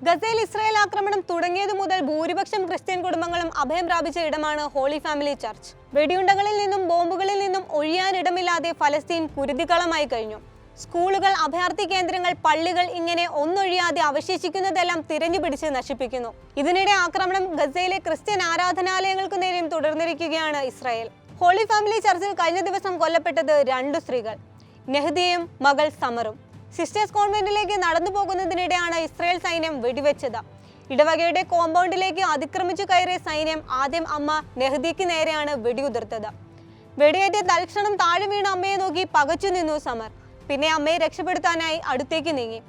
ഗസയിൽ ഇസ്രായേൽ ആക്രമണം തുടങ്ങിയതു മുതൽ ഭൂരിപക്ഷം ക്രിസ്ത്യൻ കുടുംബങ്ങളും അഭയം പ്രാപിച്ച ഇടമാണ് ഹോളി ഫാമിലി ചർച്ച്. വെടിയുണ്ടകളിൽ നിന്നും ബോംബുകളിൽ നിന്നും ഒഴിയാനിടമില്ലാതെ ഫലസ്തീൻ കുരുതികളമായി കഴിഞ്ഞു. സ്കൂളുകൾ, അഭയാർത്ഥി കേന്ദ്രങ്ങൾ, പള്ളികൾ ഇങ്ങനെ ഒന്നൊഴിയാതെ അവശേഷിക്കുന്നതെല്ലാം തിരഞ്ഞുപിടിച്ച് നശിപ്പിക്കുന്നു. ഇതിനിടെ ആക്രമണം ഗസയിലെ ക്രിസ്ത്യൻ ആരാധനാലയങ്ങൾക്ക് നേരെയും തുടർന്നിരിക്കുകയാണ് ഇസ്രായേൽ. ഹോളി ഫാമിലി ചർച്ചിൽ കഴിഞ്ഞ ദിവസം കൊല്ലപ്പെട്ടത് 2 സ്ത്രീകൾ, നെഹ്ദിയയും മകൾ സമറും. സിസ്റ്റേഴ്സ് കോൺവെന്റിലേക്ക് നടന്നു പോകുന്നതിനിടെയാണ് ഇസ്രായേൽ സൈന്യം വെടിവെച്ചത്. ഇടവകയുടെ കോമ്പൗണ്ടിലേക്ക് അതിക്രമിച്ചു കയറിയ സൈന്യം ആദ്യം അമ്മ നെഹ്ദിക്ക് നേരെയാണ് വെടിയുതിർത്തത്. വെടിയേറ്റ് തൽക്ഷണം താഴെ വീണ അമ്മയെ നോക്കി പകച്ചു നിന്നു സമർ. പിന്നെ അമ്മയെ രക്ഷപ്പെടുത്താനായി അടുത്തേക്ക് നീങ്ങി.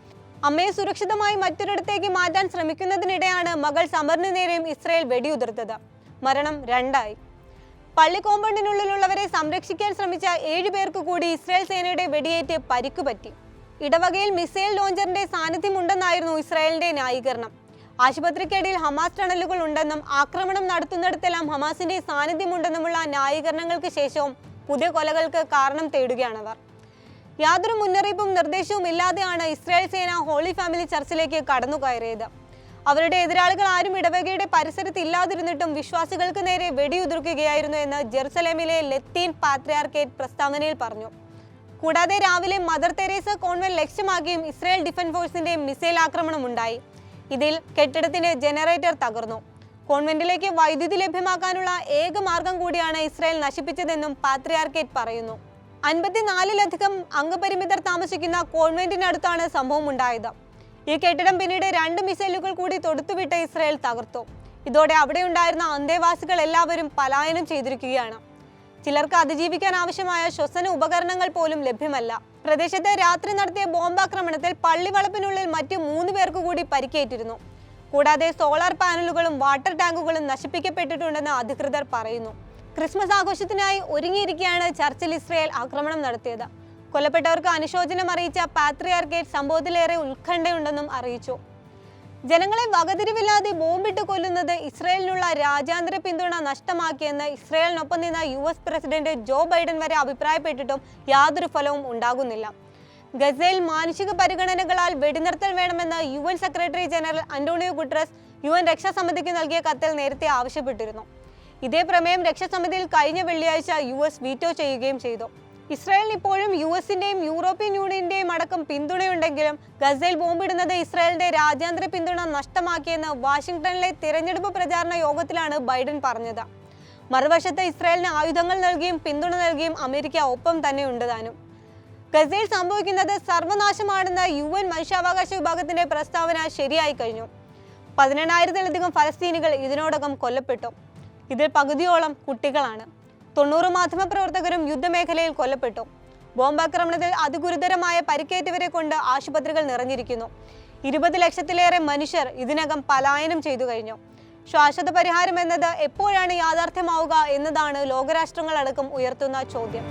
അമ്മയെ സുരക്ഷിതമായി മറ്റൊരിടത്തേക്ക് മാറ്റാൻ ശ്രമിക്കുന്നതിനിടെയാണ് മകൾ സമറിന് നേരെയും ഇസ്രായേൽ വെടിയുതിർത്തത്. മരണം 2 പള്ളി കോമ്പൗണ്ടിനുള്ളിലുള്ളവരെ സംരക്ഷിക്കാൻ ശ്രമിച്ച 7 പേർക്ക് കൂടി ഇസ്രായേൽ സേനയുടെ വെടിയേറ്റ് പരിക്കുപറ്റി. ഇടവകയിൽ മിസൈൽ ലോഞ്ചറിന്റെ സാന്നിധ്യമുണ്ടെന്നായിരുന്നു ഇസ്രായേലിന്റെ ന്യായീകരണം. ആശുപത്രിക്കടിയിൽ ഹമാസ് ടണലുകൾ ഉണ്ടെന്നും ആക്രമണം നടത്തുന്നിടത്തെല്ലാം ഹമാസിന്റെ സാന്നിധ്യമുണ്ടെന്നുമുള്ള ന്യായീകരണങ്ങൾക്ക് ശേഷവും പുതിയ കൊലകൾക്ക് കാരണം തേടുകയാണവർ. യാതൊരു മുന്നറിയിപ്പും നിർദ്ദേശവും ഇല്ലാതെയാണ് ഇസ്രായേൽ സേന ഹോളി ഫാമിലി ചർച്ചിലേക്ക് കടന്നു കയറിയത്. അവരുടെ എതിരാളികൾ ആരും ഇടവകയുടെ പരിസരത്ത് ഇല്ലാതിരുന്നിട്ടും വിശ്വാസികൾക്ക് നേരെ വെടിയുതിർക്കുകയായിരുന്നു എന്ന് ജെറുസലേമിലെ ലത്തീൻ പാത്രിയാർക്കേറ്റ് പ്രസ്താവനയിൽ പറഞ്ഞു. കൂടാതെ രാവിലെ മദർ തെരേസ കോൺവെന്റ് ലക്ഷ്യമാക്കിയും ഇസ്രായേൽ ഡിഫൻസ് ഫോഴ്സിന്റെ മിസൈൽ ആക്രമണം ഉണ്ടായി. ഇതിൽ കെട്ടിടത്തിന്റെ ജനറേറ്റർ തകർന്നു. കോൺവെന്റിലേക്ക് വൈദ്യുതി ലഭ്യമാക്കാനുള്ള ഏക മാർഗം കൂടിയാണ് ഇസ്രായേൽ നശിപ്പിച്ചതെന്നും പാത്രിയാർക്കേറ്റ് പറയുന്നു. 54ലധികം അംഗപരിമിതർ താമസിക്കുന്ന കോൺവെന്റിനടുത്താണ് സംഭവം ഉണ്ടായത്. ഈ കെട്ടിടം പിന്നീട് 2 മിസൈലുകൾ കൂടി തൊടുത്തുവിട്ട് ഇസ്രായേൽ തകർത്തു. ഇതോടെ അവിടെയുണ്ടായിരുന്ന അന്തേവാസികൾ എല്ലാവരും പലായനം ചെയ്തിരിക്കുകയാണ്. ചിലർക്ക് അതിജീവിക്കാൻ ആവശ്യമായ ശ്വസന ഉപകരണങ്ങൾ പോലും ലഭ്യമല്ല. പ്രദേശത്ത് രാത്രി നടത്തിയ ബോംബാക്രമണത്തിൽ പള്ളി വളപ്പിനുള്ളിൽ മറ്റ് 3 പേർക്ക് കൂടി പരിക്കേറ്റിരുന്നു. കൂടാതെ സോളാർ പാനലുകളും വാട്ടർ ടാങ്കുകളും നശിപ്പിക്കപ്പെട്ടിട്ടുണ്ടെന്ന് അധികൃതർ പറയുന്നു. ക്രിസ്മസ് ആഘോഷത്തിനായി ഒരുങ്ങിയിരിക്കെയാണ് ചർച്ചിൽ ഇസ്രായേൽ ആക്രമണം നടത്തിയത്. കൊല്ലപ്പെട്ടവർക്ക് അനുശോചനം അറിയിച്ച പാത്രിയാർക്കേറ്റ് സംഭവത്തിലേറെ ഉത്കണ്ഠയുണ്ടെന്നും അറിയിച്ചു. ജനങ്ങളെ വകതിരിവില്ലാതെ ബോംബിട്ട് കൊല്ലുന്നത് ഇസ്രായേലിനുള്ള രാജ്യാന്തര പിന്തുണ നഷ്ടമാക്കിയെന്ന് ഇസ്രായേലിനൊപ്പം നിന്ന US പ്രസിഡന്റ് ജോ ബൈഡൻ വരെ അഭിപ്രായപ്പെട്ടിട്ടും യാതൊരു ഫലവും ഉണ്ടാകുന്നില്ല. ഗസയിൽ മാനുഷിക പരിഗണനകളാൽ വെടിനിർത്തൽ വേണമെന്ന് UN secretary general Antonio Guterres UN രക്ഷാസമിതിക്ക് നൽകിയ കത്തിൽ നേരത്തെ ആവശ്യപ്പെട്ടിരുന്നു. ഇതേ പ്രമേയം രക്ഷാസമിതിയിൽ കഴിഞ്ഞ വെള്ളിയാഴ്ച US വീറ്റോ ചെയ്യുകയും ചെയ്തു. ഇസ്രായേലിന് ഇപ്പോഴും US-ന്റെയും യൂറോപ്യൻ യൂണിയന്റെയും അടക്കം പിന്തുണയുണ്ടെങ്കിലും ഗസയിൽ ബോംബിടുന്നത് ഇസ്രായേലിന്റെ രാജ്യാന്തര പിന്തുണ നഷ്ടമാക്കിയെന്ന് വാഷിംഗ്ടണിലെ തിരഞ്ഞെടുപ്പ് പ്രചാരണ യോഗത്തിലാണ് ബൈഡൻ പറഞ്ഞത്. മറുവശത്ത് ഇസ്രായേലിന് ആയുധങ്ങൾ നൽകിയും പിന്തുണ നൽകിയും അമേരിക്ക ഒപ്പം തന്നെ ഉണ്ട് താനും. ഗസയിൽ സംഭവിക്കുന്നത് സർവനാശമാണെന്ന UN മനുഷ്യാവകാശ വിഭാഗത്തിന്റെ പ്രസ്താവന ശരിയായി കഴിഞ്ഞു. 18,000-ലധികം ഫലസ്തീനികൾ ഇതിനോടകം കൊല്ലപ്പെട്ടു. ഇതിൽ പകുതിയോളം കുട്ടികളാണ്. 90 മാധ്യമപ്രവർത്തകരും യുദ്ധമേഖലയിൽ കൊല്ലപ്പെട്ടു. ബോംബാക്രമണത്തിൽ അതിഗുരുതരമായ പരിക്കേറ്റവരെ കൊണ്ട് ആശുപത്രികൾ നിറഞ്ഞിരിക്കുന്നു. 20 ലക്ഷത്തിലേറെ മനുഷ്യർ ഇതിനകം പലായനം ചെയ്തു കഴിഞ്ഞു. ശാശ്വത പരിഹാരം എന്നത് എപ്പോഴാണ് യാഥാർത്ഥ്യമാവുക എന്നതാണ് ലോകരാഷ്ട്രങ്ങളടക്കം ഉയർത്തുന്ന ചോദ്യം.